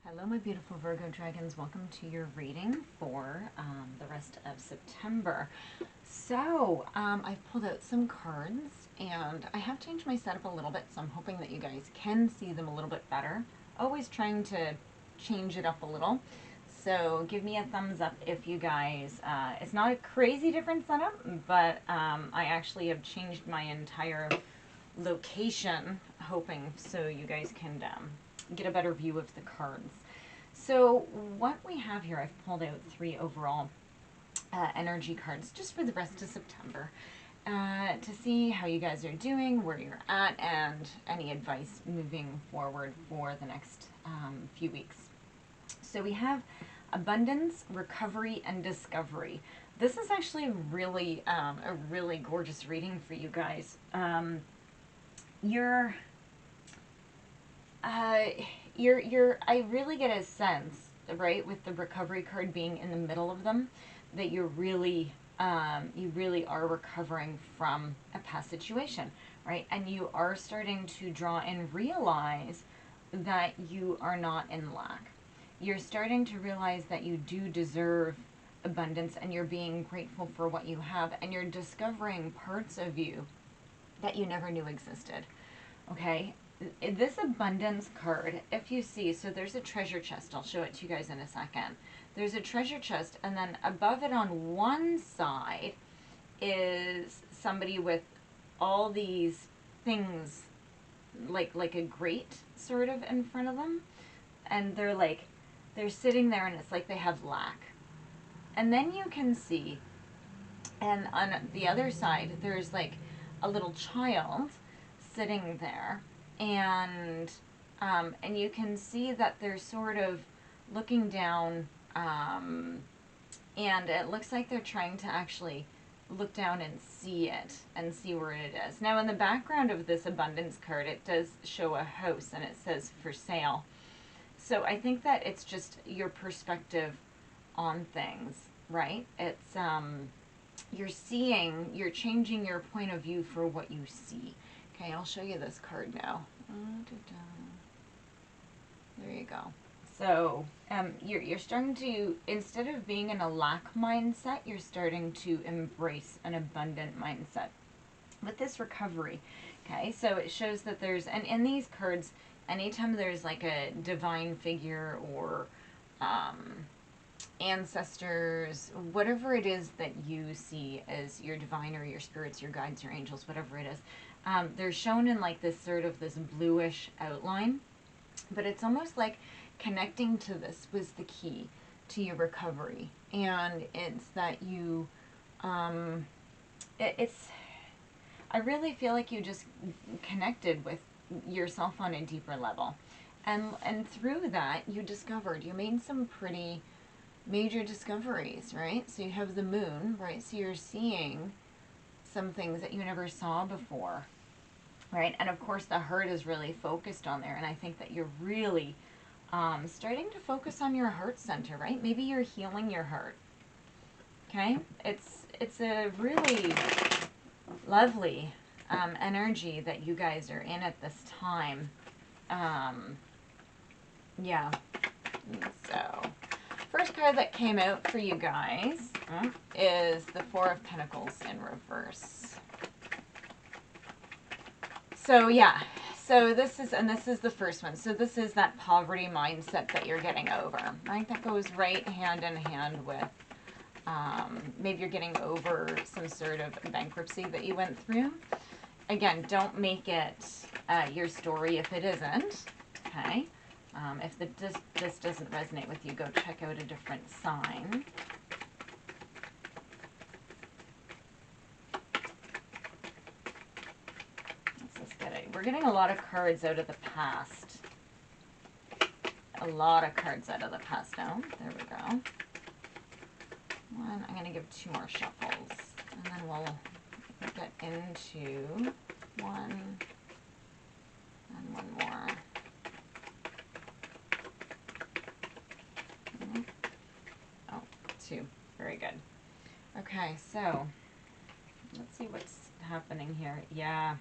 Hello, my beautiful Virgo dragons. Welcome to your reading for the rest of September. So, I've pulled out some cards and I have changed my setup a little bit, so I'm hoping that you guys can see them a little bit better. Always trying to change it up a little. So, give me a thumbs up if you guys, it's not a crazy different setup, but I actually have changed my entire location, hoping so you guys can get a better view of the cards. So what we have here, I've pulled out 3 overall energy cards just for the rest of September to see how you guys are doing, where you're at, and any advice moving forward for the next few weeks. So we have abundance, recovery, and discovery. This is actually really a really gorgeous reading for you guys. I really get a sense, right, with the recovery card being in the middle of them, that you really are recovering from a past situation, right? And you are starting to draw and realize that you are not in lack. You're starting to realize that you do deserve abundance and you're being grateful for what you have, and you're discovering parts of you that you never knew existed, okay? This abundance card, if you see, so there's a treasure chest. I'll show it to you guys in a second. There's a treasure chest, and then above it on one side is somebody with all these things, like a grate sort of in front of them, and they're sitting there, and it's like they have lack. And then you can see, and on the other side, there's like a little child sitting there, and you can see that they're sort of looking down, and it looks like they're trying to actually look down and see it and see where it is. Now, in the background of this abundance card, it does show a house and it says for sale. So I think that it's just your perspective on things, right? It's you're changing your point of view for what you see. Okay, I'll show you this card now. There you go. So you're starting to, instead of being in a lack mindset, you're starting to embrace an abundant mindset with this recovery. Okay, so it shows that there's, and in these cards, anytime there's like a divine figure or ancestors, whatever it is that you see as your divine or your spirits, your guides, your angels, whatever it is, they're shown in like this sort of this bluish outline, but it's almost like connecting to this was the key to your recovery. And it's that you, I really feel like you just connected with yourself on a deeper level. And through that, you made some pretty major discoveries, right? So you have the moon, right? So you're seeing some things that you never saw before, right? And of course, the heart is really focused on there. And I think that you're really starting to focus on your heart center, right? Maybe you're healing your heart, okay? It's a really lovely energy that you guys are in at this time. Yeah, so first card that came out for you guys is the Four of Pentacles in reverse. So yeah, so this is the first one. So this is that poverty mindset that you're getting over, right? That goes right hand in hand with maybe you're getting over some sort of bankruptcy that you went through. Again, don't make it your story if it isn't, okay? If this doesn't resonate with you, go check out a different sign. We're getting a lot of cards out of the past. A lot of cards out of the past now. There we go. One, I'm going to give 2 more shuffles, and then we'll get into one and one more. Oh, 2. Very good. Okay, so let's see what's happening here. Yeah.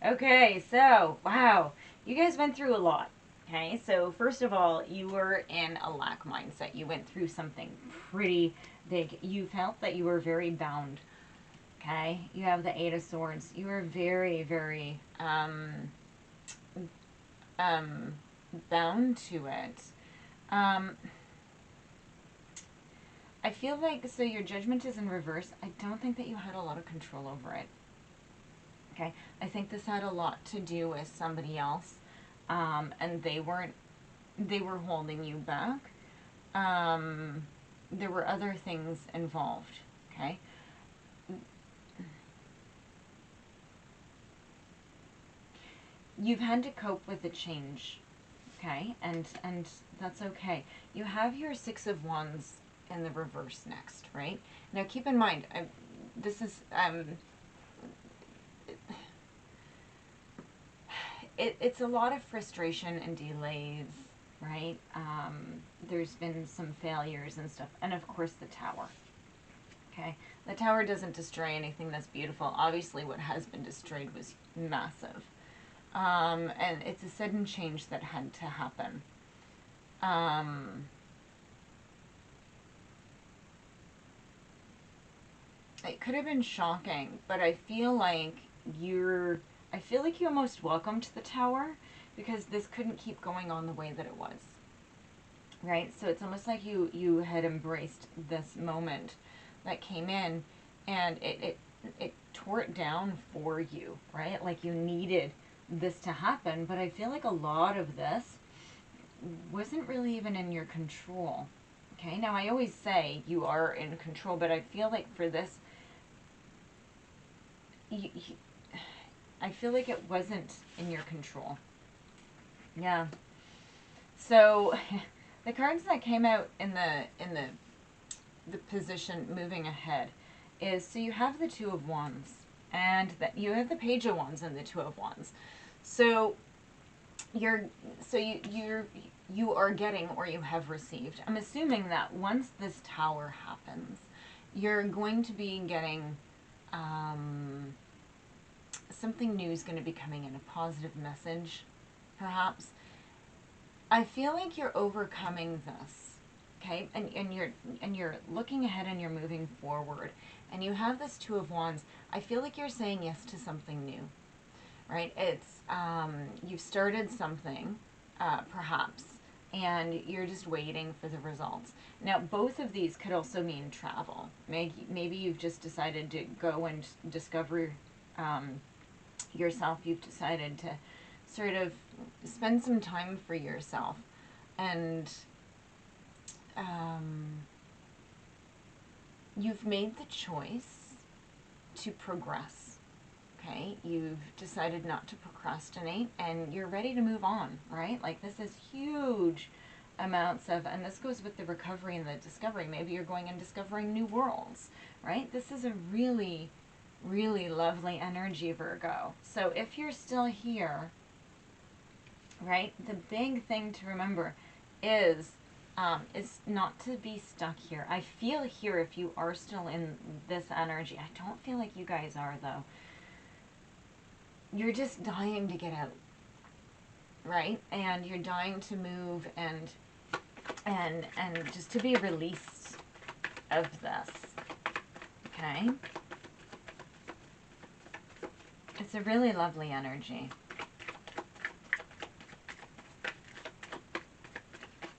Okay, so, wow. You guys went through a lot. Okay, so first of all, you were in a lack mindset. You went through something pretty big. You felt that you were very bound. Okay, you have the Eight of Swords. You were very, very bound to it. I feel like, so your judgment is in reverse. I don't think that you had a lot of control over it. Okay, I think this had a lot to do with somebody else, and they were holding you back. There were other things involved. Okay. You've had to cope with the change, okay, and that's okay. You have your Six of Wands in the reverse next, right? Now keep in mind, this is it's a lot of frustration and delays, right? There's been some failures and stuff, and of course the Tower. Okay, the Tower doesn't destroy anything that's beautiful. Obviously, what has been destroyed was massive. And it's a sudden change that had to happen. It could have been shocking, but I feel like you almost welcomed the Tower because this couldn't keep going on the way that it was. Right? So it's almost like you had embraced this moment that came in, and it tore it down for you, right? Like you needed this to happen, but I feel like a lot of this wasn't really even in your control. Okay, now I always say you are in control, but I feel like for this, I feel like it wasn't in your control. Yeah. So the cards that came out in the position moving ahead is, so you have the Two of Wands, and that you have the Page of Wands and the Two of Wands. So you are getting, or you have received. I'm assuming that once this Tower happens, you're going to be getting something new is going to be coming in, a positive message, perhaps. I feel like you're overcoming this, okay, and you're looking ahead and you're moving forward, and you have this Two of Wands. I feel like you're saying yes to something new. Right? It's, you've started something, perhaps, and you're just waiting for the results. Now, both of these could also mean travel. Maybe you've just decided to go and discover yourself. You've decided to sort of spend some time for yourself. And you've made the choice to progress. Okay, you've decided not to procrastinate, and you're ready to move on, right? Like, this is huge amounts of, and this goes with the recovery and the discovery. Maybe you're going and discovering new worlds, right? This is a really, really lovely energy, Virgo. So if you're still here, right, the big thing to remember is not to be stuck here. I feel here, if you are still in this energy, I don't feel like you guys are, though. You're just dying to get out, right? And you're dying to move and just to be released of this, okay? It's a really lovely energy.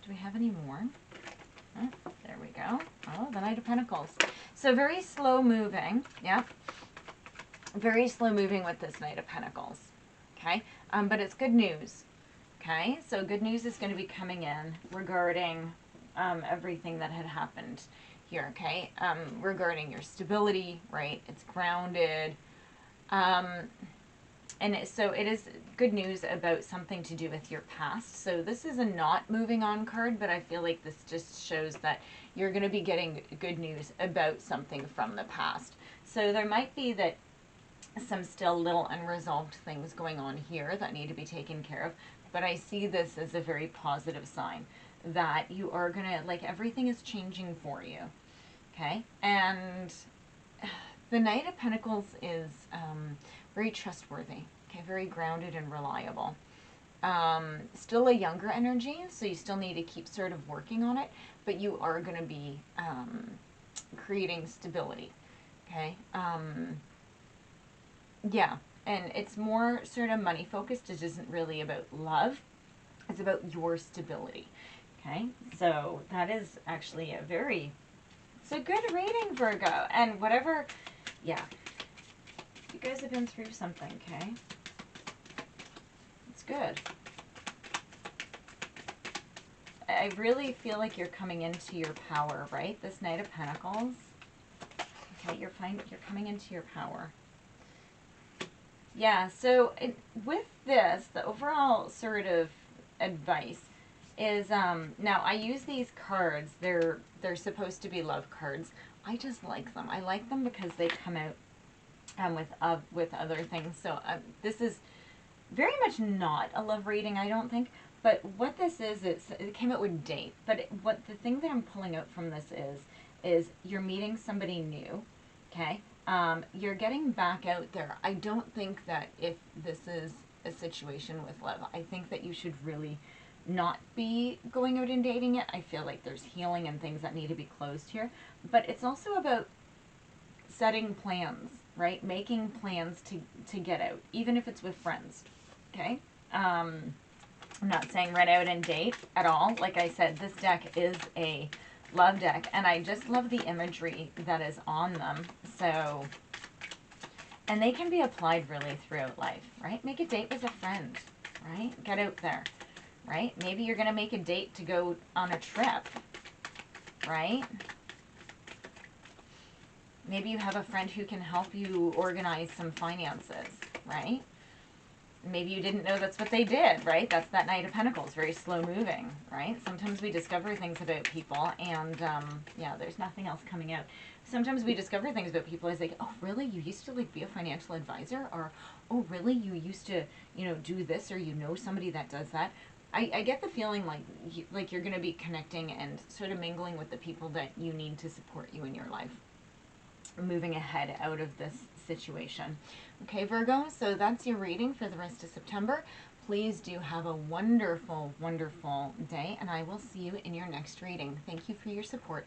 Do we have any more? Oh, there we go. Oh, the Knight of Pentacles. So very slow moving, yeah. Very slow moving with this Knight of Pentacles, okay? But it's good news, okay? So good news is going to be coming in regarding everything that had happened here, okay? Regarding your stability, right? It's grounded. So it is good news about something to do with your past. So this is a not moving on card, but I feel like this just shows that you're going to be getting good news about something from the past. So there might be that some still little unresolved things going on here that need to be taken care of, but I see this as a very positive sign that you are gonna, like, everything is changing for you, okay? And the Knight of Pentacles is very trustworthy, okay, very grounded and reliable. still a younger energy, so you still need to keep sort of working on it, but you are going to be creating stability. Okay. Yeah. And it's more sort of money focused. It isn't really about love. It's about your stability. Okay. So that is actually it's a good reading, Virgo. And whatever, yeah. You guys have been through something, okay? It's good. I really feel like you're coming into your power, right? This Knight of Pentacles. Okay, you're coming into your power. Yeah, so with this, the overall sort of advice is, now I use these cards. They're supposed to be love cards. I just like them. I like them because they come out with other things. So this is very much not a love reading, I don't think. But what this is, it came out with date. But what the thing that I'm pulling out from this is you're meeting somebody new, okay? You're getting back out there. I don't think that if this is a situation with love, I think that you should really not be going out and dating it. I feel like there's healing and things that need to be closed here. But it's also about setting plans, right? Making plans to get out, even if it's with friends, okay? I'm not saying run out and date at all. Like I said, this deck is a love deck, and I just love the imagery that is on them. So, and they can be applied really throughout life, right? Make a date with a friend, right? Get out there, right? Maybe you're going to make a date to go on a trip, right? Maybe you have a friend who can help you organize some finances, right? Maybe you didn't know that's what they did, right? That's that Knight of Pentacles, very slow moving, right? Sometimes we discover things about people, and yeah, there's nothing else coming out. Sometimes we discover things about people as like, oh, really? You used to like be a financial advisor? Or, oh, really? You used to, you know, do this, or you know somebody that does that? I get the feeling like you're going to be connecting and sort of mingling with the people that you need to support you in your life, moving ahead out of this situation. Okay, Virgo, so that's your reading for the rest of September. Please do have a wonderful, wonderful day, and I will see you in your next reading. Thank you for your support.